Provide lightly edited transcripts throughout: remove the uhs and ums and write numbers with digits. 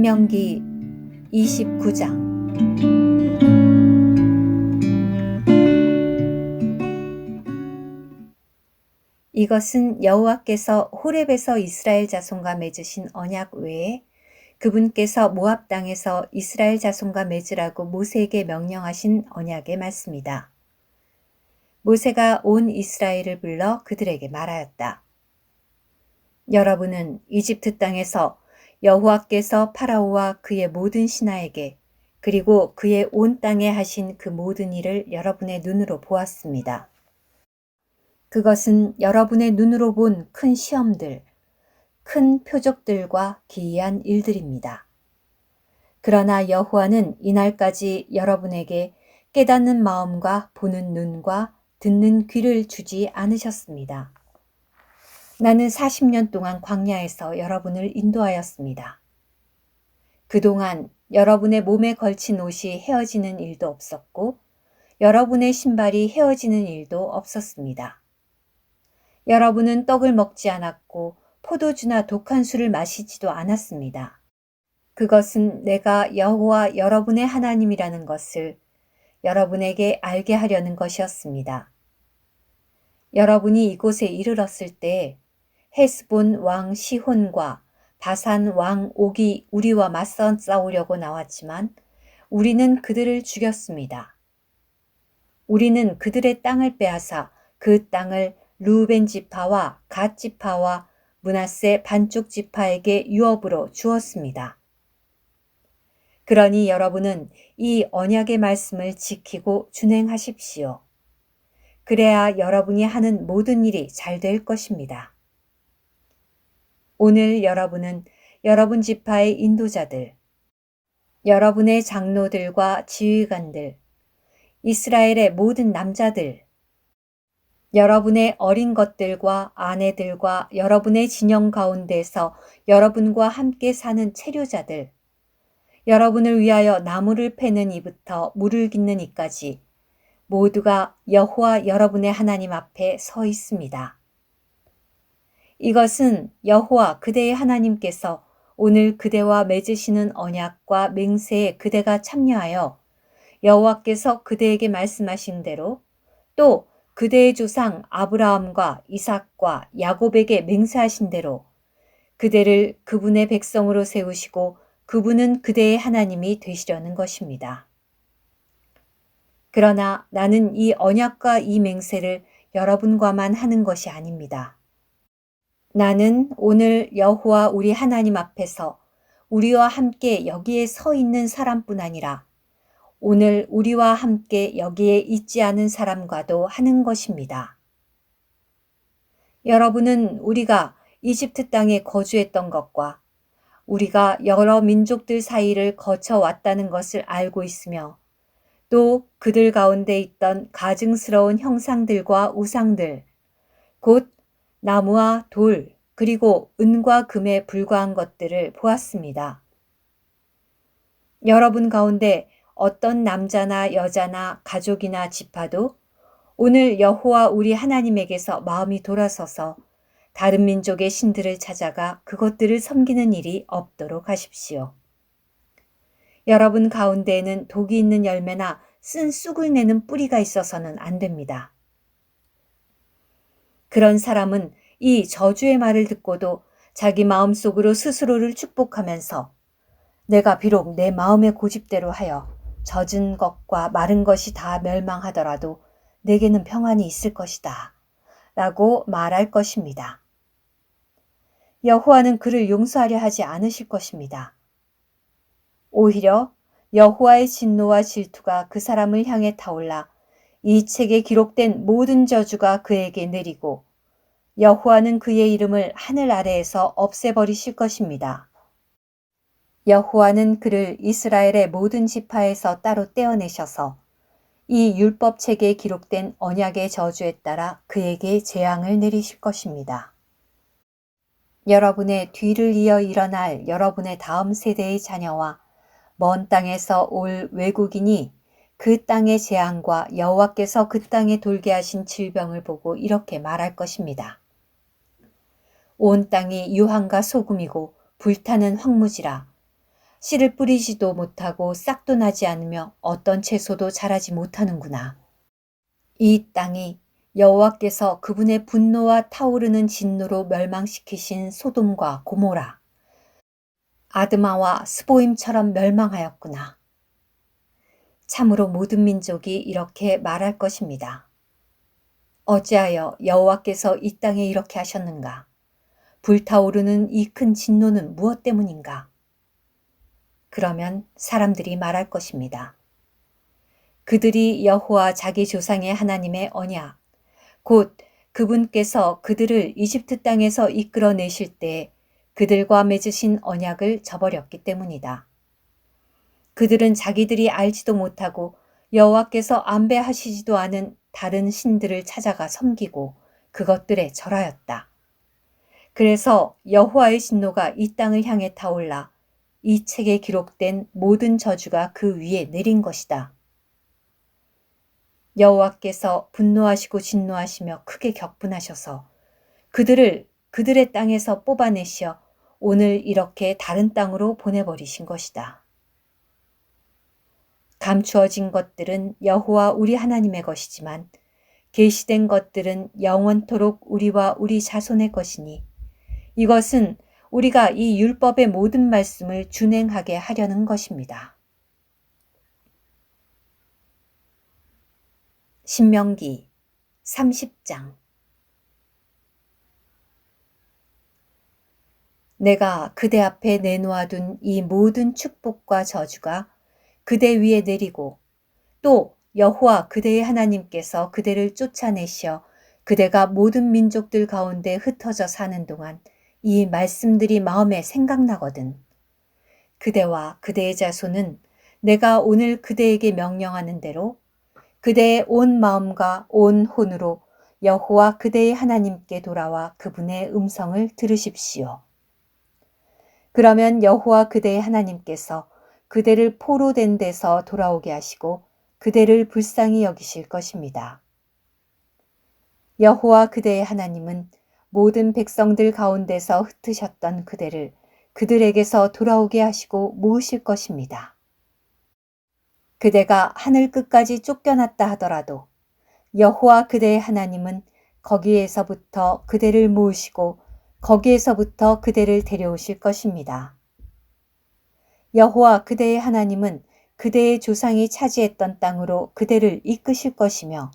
신명기 29장. 이것은 여호와께서 호렙에서 이스라엘 자손과 맺으신 언약 외에 그분께서 모압 땅에서 이스라엘 자손과 맺으라고 모세에게 명령하신 언약의 말씀이다. 모세가 온 이스라엘을 불러 그들에게 말하였다. 여러분은 이집트 땅에서 여호와께서 파라오와 그의 모든 신하에게 그리고 그의 온 땅에 하신 그 모든 일을 여러분의 눈으로 보았습니다. 그것은 여러분의 눈으로 본 큰 시험들, 큰 표적들과 기이한 일들입니다. 그러나 여호와는 이날까지 여러분에게 깨닫는 마음과 보는 눈과 듣는 귀를 주지 않으셨습니다. 나는 40년 동안 광야에서 여러분을 인도하였습니다. 그동안 여러분의 몸에 걸친 옷이 헤어지는 일도 없었고 여러분의 신발이 헤어지는 일도 없었습니다. 여러분은 떡을 먹지 않았고 포도주나 독한 술을 마시지도 않았습니다. 그것은 내가 여호와 여러분의 하나님이라는 것을 여러분에게 알게 하려는 것이었습니다. 여러분이 이곳에 이르렀을 때 헤스본 왕 시혼과 바산 왕 옥이 우리와 맞서 싸우려고 나왔지만 우리는 그들을 죽였습니다. 우리는 그들의 땅을 빼앗아 그 땅을 르우벤 지파와 갓 지파와 므낫세 반쪽 지파에게 유업으로 주었습니다. 그러니 여러분은 이 언약의 말씀을 지키고 준행하십시오. 그래야 여러분이 하는 모든 일이 잘 될 것입니다. 오늘 여러분은 여러분 지파의 인도자들, 여러분의 장로들과 지휘관들, 이스라엘의 모든 남자들, 여러분의 어린 것들과 아내들과 여러분의 진영 가운데서 여러분과 함께 사는 체류자들, 여러분을 위하여 나무를 패는 이부터 물을 깃는 이까지 모두가 여호와 여러분의 하나님 앞에 서 있습니다. 이것은 여호와 그대의 하나님께서 오늘 그대와 맺으시는 언약과 맹세에 그대가 참여하여 여호와께서 그대에게 말씀하신 대로 또 그대의 조상 아브라함과 이삭과 야곱에게 맹세하신 대로 그대를 그분의 백성으로 세우시고 그분은 그대의 하나님이 되시려는 것입니다. 그러나 나는 이 언약과 이 맹세를 여러분과만 하는 것이 아닙니다. 나는 오늘 여호와 우리 하나님 앞에서 우리와 함께 여기에 서 있는 사람뿐 아니라 오늘 우리와 함께 여기에 있지 않은 사람과도 하는 것입니다. 여러분은 우리가 이집트 땅에 거주했던 것과 우리가 여러 민족들 사이를 거쳐왔다는 것을 알고 있으며 또 그들 가운데 있던 가증스러운 형상들과 우상들, 곧 나무와 돌, 그리고 은과 금에 불과한 것들을 보았습니다. 여러분 가운데 어떤 남자나 여자나 가족이나 지파도 오늘 여호와 우리 하나님에게서 마음이 돌아서서 다른 민족의 신들을 찾아가 그것들을 섬기는 일이 없도록 하십시오. 여러분 가운데에는 독이 있는 열매나 쓴 쑥을 내는 뿌리가 있어서는 안 됩니다. 그런 사람은 이 저주의 말을 듣고도 자기 마음속으로 스스로를 축복하면서 내가 비록 내 마음의 고집대로 하여 젖은 것과 마른 것이 다 멸망하더라도 내게는 평안이 있을 것이다 라고 말할 것입니다. 여호와는 그를 용서하려 하지 않으실 것입니다. 오히려 여호와의 진노와 질투가 그 사람을 향해 타올라 이 책에 기록된 모든 저주가 그에게 내리고 여호와는 그의 이름을 하늘 아래에서 없애버리실 것입니다. 여호와는 그를 이스라엘의 모든 지파에서 따로 떼어내셔서 이 율법책에 기록된 언약의 저주에 따라 그에게 재앙을 내리실 것입니다. 여러분의 뒤를 이어 일어날 여러분의 다음 세대의 자녀와 먼 땅에서 올 외국인이 그 땅의 재앙과 여호와께서 그 땅에 돌게 하신 질병을 보고 이렇게 말할 것입니다. 온 땅이 유황과 소금이고 불타는 황무지라 씨를 뿌리지도 못하고 싹도 나지 않으며 어떤 채소도 자라지 못하는구나. 이 땅이 여호와께서 그분의 분노와 타오르는 진노로 멸망시키신 소돔과 고모라, 아드마와 스보임처럼 멸망하였구나. 참으로 모든 민족이 이렇게 말할 것입니다. 어찌하여 여호와께서 이 땅에 이렇게 하셨는가? 불타오르는 이 큰 진노는 무엇 때문인가? 그러면 사람들이 말할 것입니다. 그들이 여호와 자기 조상의 하나님의 언약, 곧 그분께서 그들을 이집트 땅에서 이끌어내실 때 그들과 맺으신 언약을 저버렸기 때문이다. 그들은 자기들이 알지도 못하고 여호와께서 안배하시지도 않은 다른 신들을 찾아가 섬기고 그것들에 절하였다. 그래서 여호와의 진노가 이 땅을 향해 타올라 이 책에 기록된 모든 저주가 그 위에 내린 것이다. 여호와께서 분노하시고 진노하시며 크게 격분하셔서 그들을 그들의 땅에서 뽑아내시어 오늘 이렇게 다른 땅으로 보내버리신 것이다. 감추어진 것들은 여호와 우리 하나님의 것이지만 계시된 것들은 영원토록 우리와 우리 자손의 것이니 이것은 우리가 이 율법의 모든 말씀을 준행하게 하려는 것입니다. 신명기 30장. 내가 그대 앞에 내놓아둔 이 모든 축복과 저주가 그대 위에 내리고 또 여호와 그대의 하나님께서 그대를 쫓아내시어 그대가 모든 민족들 가운데 흩어져 사는 동안 이 말씀들이 마음에 생각나거든. 그대와 그대의 자손은 내가 오늘 그대에게 명령하는 대로 그대의 온 마음과 온 혼으로 여호와 그대의 하나님께 돌아와 그분의 음성을 들으십시오. 그러면 여호와 그대의 하나님께서 그대를 포로된 데서 돌아오게 하시고 그대를 불쌍히 여기실 것입니다. 여호와 그대의 하나님은 모든 백성들 가운데서 흩으셨던 그대를 그들에게서 돌아오게 하시고 모으실 것입니다. 그대가 하늘 끝까지 쫓겨났다 하더라도 여호와 그대의 하나님은 거기에서부터 그대를 모으시고 거기에서부터 그대를 데려오실 것입니다. 여호와 그대의 하나님은 그대의 조상이 차지했던 땅으로 그대를 이끄실 것이며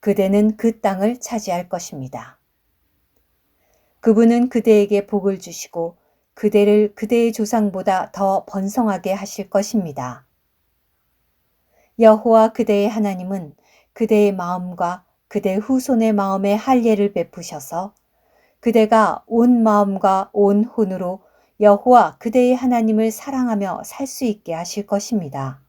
그대는 그 땅을 차지할 것입니다. 그분은 그대에게 복을 주시고 그대를 그대의 조상보다 더 번성하게 하실 것입니다. 여호와 그대의 하나님은 그대의 마음과 그대 후손의 마음에 할례를 베푸셔서 그대가 온 마음과 온 혼으로 여호와 그대의 하나님을 사랑하며 살 수 있게 하실 것입니다.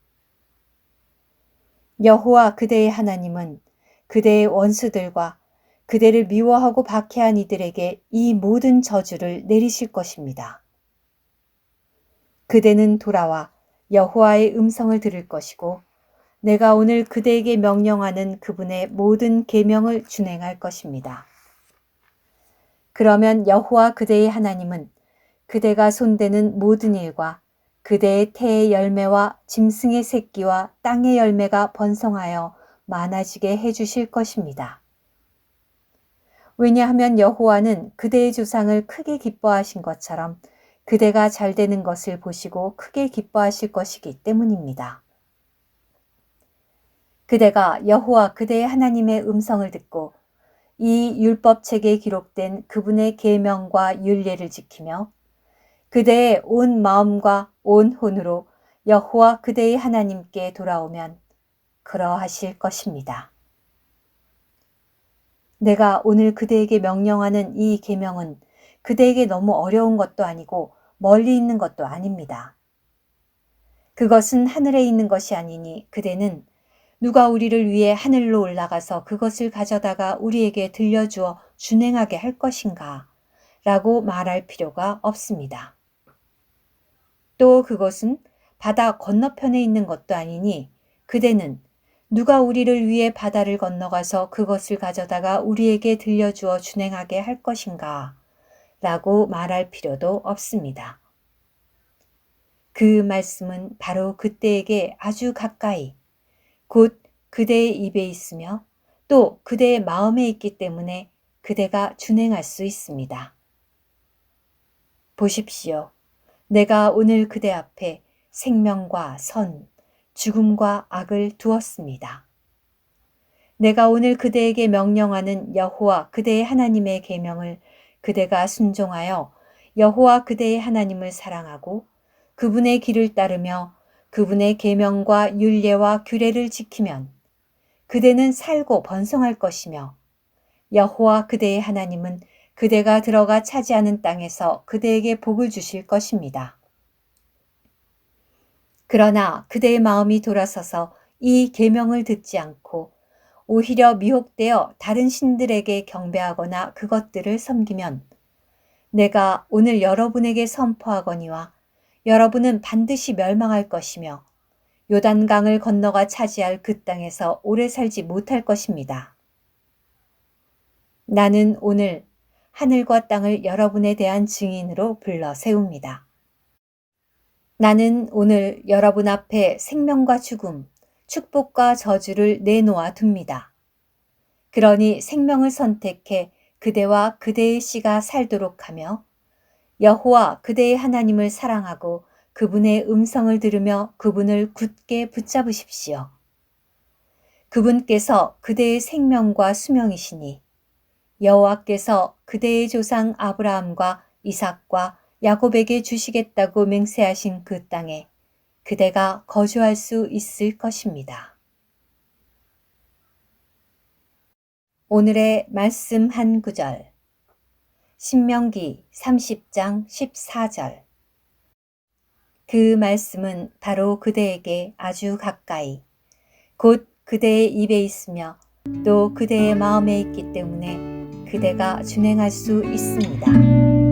여호와 그대의 하나님은 그대의 원수들과 그대를 미워하고 박해한 이들에게 이 모든 저주를 내리실 것입니다. 그대는 돌아와 여호와의 음성을 들을 것이고 내가 오늘 그대에게 명령하는 그분의 모든 계명을 준행할 것입니다. 그러면 여호와 그대의 하나님은 그대가 손대는 모든 일과 그대의 태의 열매와 짐승의 새끼와 땅의 열매가 번성하여 많아지게 해주실 것입니다. 왜냐하면 여호와는 그대의 조상을 크게 기뻐하신 것처럼 그대가 잘 되는 것을 보시고 크게 기뻐하실 것이기 때문입니다. 그대가 여호와 그대의 하나님의 음성을 듣고 이 율법책에 기록된 그분의 계명과 율례를 지키며 그대의 온 마음과 온 혼으로 여호와 그대의 하나님께 돌아오면 그러하실 것입니다. 내가 오늘 그대에게 명령하는 이 계명은 그대에게 너무 어려운 것도 아니고 멀리 있는 것도 아닙니다. 그것은 하늘에 있는 것이 아니니 그대는 누가 우리를 위해 하늘로 올라가서 그것을 가져다가 우리에게 들려주어 준행하게 할 것인가? 라고 말할 필요가 없습니다. 또 그것은 바다 건너편에 있는 것도 아니니 그대는 누가 우리를 위해 바다를 건너가서 그것을 가져다가 우리에게 들려주어 준행하게 할 것인가? 라고 말할 필요도 없습니다. 그 말씀은 바로 그대에게 아주 가까이, 곧 그대의 입에 있으며 또 그대의 마음에 있기 때문에 그대가 준행할 수 있습니다. 보십시오. 내가 오늘 그대 앞에 생명과 선, 죽음과 악을 두었습니다. 내가 오늘 그대에게 명령하는 여호와 그대의 하나님의 계명을 그대가 순종하여 여호와 그대의 하나님을 사랑하고 그분의 길을 따르며 그분의 계명과 율례와 규례를 지키면 그대는 살고 번성할 것이며 여호와 그대의 하나님은 그대가 들어가 차지하는 땅에서 그대에게 복을 주실 것입니다. 그러나 그대의 마음이 돌아서서 이 계명을 듣지 않고 오히려 미혹되어 다른 신들에게 경배하거나 그것들을 섬기면 내가 오늘 여러분에게 선포하거니와 여러분은 반드시 멸망할 것이며 요단강을 건너가 차지할 그 땅에서 오래 살지 못할 것입니다. 나는 오늘 하늘과 땅을 여러분에 대한 증인으로 불러 세웁니다. 나는 오늘 여러분 앞에 생명과 죽음, 축복과 저주를 내놓아 둡니다. 그러니 생명을 선택해 그대와 그대의 씨가 살도록 하며 여호와 그대의 하나님을 사랑하고 그분의 음성을 들으며 그분을 굳게 붙잡으십시오. 그분께서 그대의 생명과 수명이시니 여호와께서 그대의 조상 아브라함과 이삭과 야곱에게 주시겠다고 맹세하신 그 땅에 그대가 거주할 수 있을 것입니다. 오늘의 말씀 한 구절. 신명기 30장 14절. 그 말씀은 바로 그대에게 아주 가까이, 곧 그대의 입에 있으며 또 그대의 마음에 있기 때문에 그대가 준행할 수 있습니다.